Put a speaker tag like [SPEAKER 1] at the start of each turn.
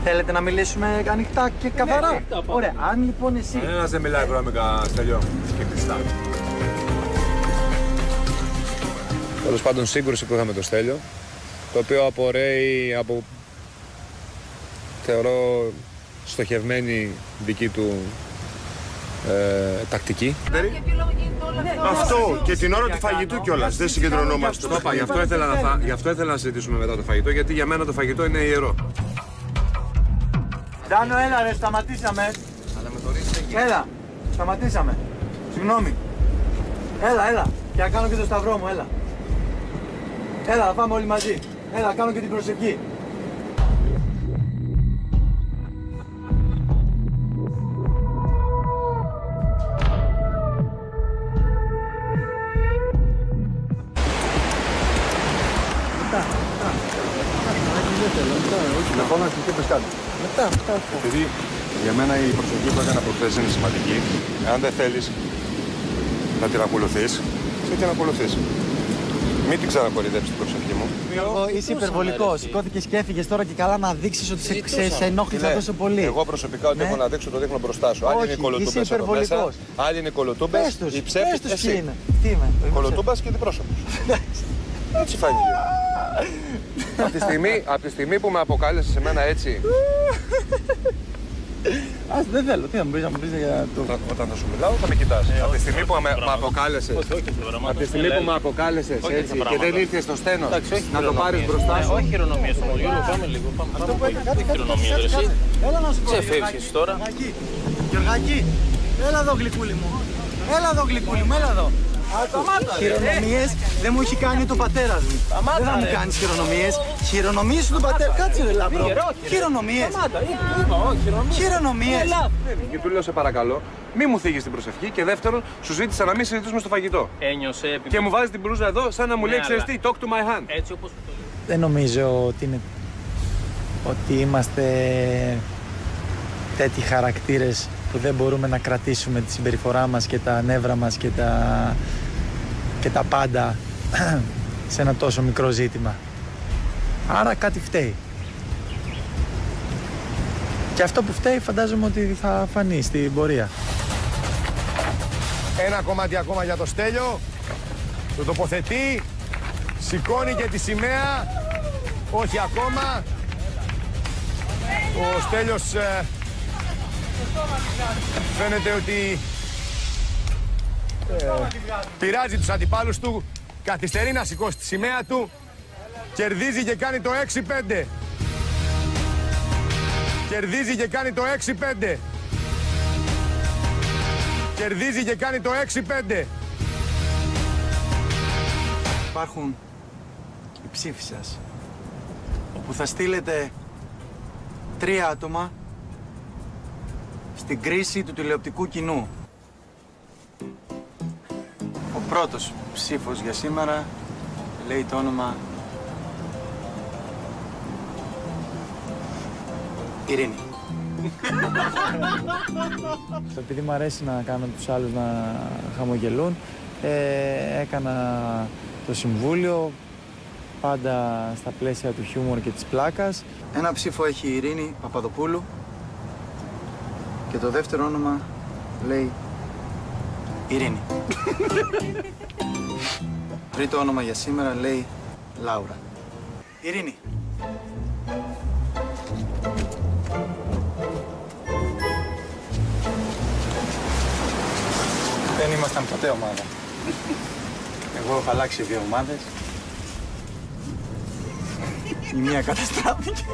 [SPEAKER 1] Θέλετε να μιλήσουμε ανοιχτά και καθαρά?
[SPEAKER 2] Ναι,
[SPEAKER 1] ωραία, αν λοιπόν εσύ...
[SPEAKER 3] Ένας δεν μιλάει βρώμικα, Στέλιο, και κλειστά. Τέλος πάντων, σύγκρουση που είχαμε το Στέλιο, το οποίο απορρέει από, θεωρώ, στοχευμένη δική του τακτική.
[SPEAKER 4] Αυτό και την ώρα του φαγητού κιόλας, δεν συγκεντρωνόμαστε.
[SPEAKER 3] Το είπα, γι' αυτό ήθελα να συζητήσουμε μετά το φαγητό, γιατί για μένα το φαγητό είναι ιερό.
[SPEAKER 1] Ντάνο, έλα ρε, σταματήσαμε.
[SPEAKER 3] Αλλά με το ρίχνει.
[SPEAKER 1] Έλα, σταματήσαμε. Συγγνώμη. Έλα. Και να κάνω και το σταυρό μου, έλα. Έλα, θα πάμε όλοι μαζί. Έλα, κάνω και την προσευχή. Μετά.
[SPEAKER 4] Επειδή για μένα η προσοχή που έκανα προχθές είναι σημαντική. Αν δεν θέλεις να την ακολουθείς, την ακολουθείς. Μην την ξανακορυδέψεις την προσοχή μου.
[SPEAKER 1] Είσαι υπερβολικός. Σηκώθηκες και έφυγες τώρα και καλά να δείξεις ότι σε ενόχλησα τόσο πολύ.
[SPEAKER 4] Εγώ προσωπικά ό,τι έχω να δείξω το δείχνω μπροστά σου. Άλλοι είναι κολοτούμπες εδώ μέσα, άλλοι είναι κολοτούμπες, οι ψεύτες, εσύ.
[SPEAKER 1] Τι είμαι.
[SPEAKER 4] Κολοτούμπας και διπρόσωπος. Έτσι φάνηκε. Από τη στιγμή που με αποκάλεσες σε μένα έτσι.
[SPEAKER 1] Δεν θέλω, τι να μου πεις για το...
[SPEAKER 4] Όταν θα σου μιλάω θα με κοιτάς. Από τη στιγμή που με αποκάλεσες έτσι και δεν ήρθες στο στένο να το πάρεις μπροστά σου.
[SPEAKER 2] Όχι χειρονομίες όμως, Γιώργο, πάμε λίγο. Όχι χειρονομίες, εσύ.
[SPEAKER 1] Έλα να σου πω.
[SPEAKER 2] Ξεφεύγεις τώρα.
[SPEAKER 1] Γιωργάκη, έλα εδώ γλυκούλη μου. Έλα εδώ. Χειρονομίες δεν μου έχει κάνει το πατέρας μου. Δεν θα μου κάνεις χειρονομίες. Χειρονομίες του πατέρα. Κάτσε ρε λαμπρό. Χειρονομίες. Χειρονομίες.
[SPEAKER 3] Και του λέω σε παρακαλώ, μη μου θίγεις την προσευχή και δεύτερον, σου ζήτησα να μην συζητήσουμε στο φαγητό.
[SPEAKER 2] Ένιωσε.
[SPEAKER 3] Και μου βάζει την μπλούζα εδώ σαν να μου λέει, ξέρεις τι, talk to my hand.
[SPEAKER 2] Έτσι όπως.
[SPEAKER 1] Δεν νομίζω ότι είμαστε τέτοιοι χαρακτήρες που δεν μπορούμε να κρατήσουμε τη συμπεριφορά μας και τα νεύρα μας και τα πάντα σε ένα τόσο μικρό ζήτημα. Άρα κάτι φταίει. Και αυτό που φταίει φαντάζομαι ότι θα φανεί στην πορεία.
[SPEAKER 4] Ένα κομμάτι ακόμα για το Στέλιο. Το τοποθετεί. Σηκώνει και τη σημαία. Όχι ακόμα. Ο Στέλιος φαίνεται ότι πειράζει τους αντιπάλους του. Καθυστερεί να σηκώσει τη σημαία του. Κερδίζει και κάνει το 6-5. Κερδίζει και κάνει το 6-5. Κερδίζει και κάνει το 6-5.
[SPEAKER 1] Υπάρχουν οι ψήφοι σας, όπου θα στείλετε 3 άτομα στην κρίση του τηλεοπτικού κοινού. Ο πρώτος ψήφος για σήμερα λέει το όνομα Ειρήνη. Επειδή μου αρέσει να κάνω τους άλλους να χαμογελούν, έκανα το συμβούλιο πάντα στα πλαίσια του χιούμορ και της πλάκας. Ένα ψήφο έχει η Ειρήνη Παπαδοπούλου και το δεύτερο όνομα λέει Ειρήνη. Τρίτο όνομα για σήμερα λέει Λάουρα. Ειρήνη. Δεν ήμασταν ποτέ ομάδα. Εγώ έχω αλλάξει 2 ομάδες. Η μία καταστράφηκε.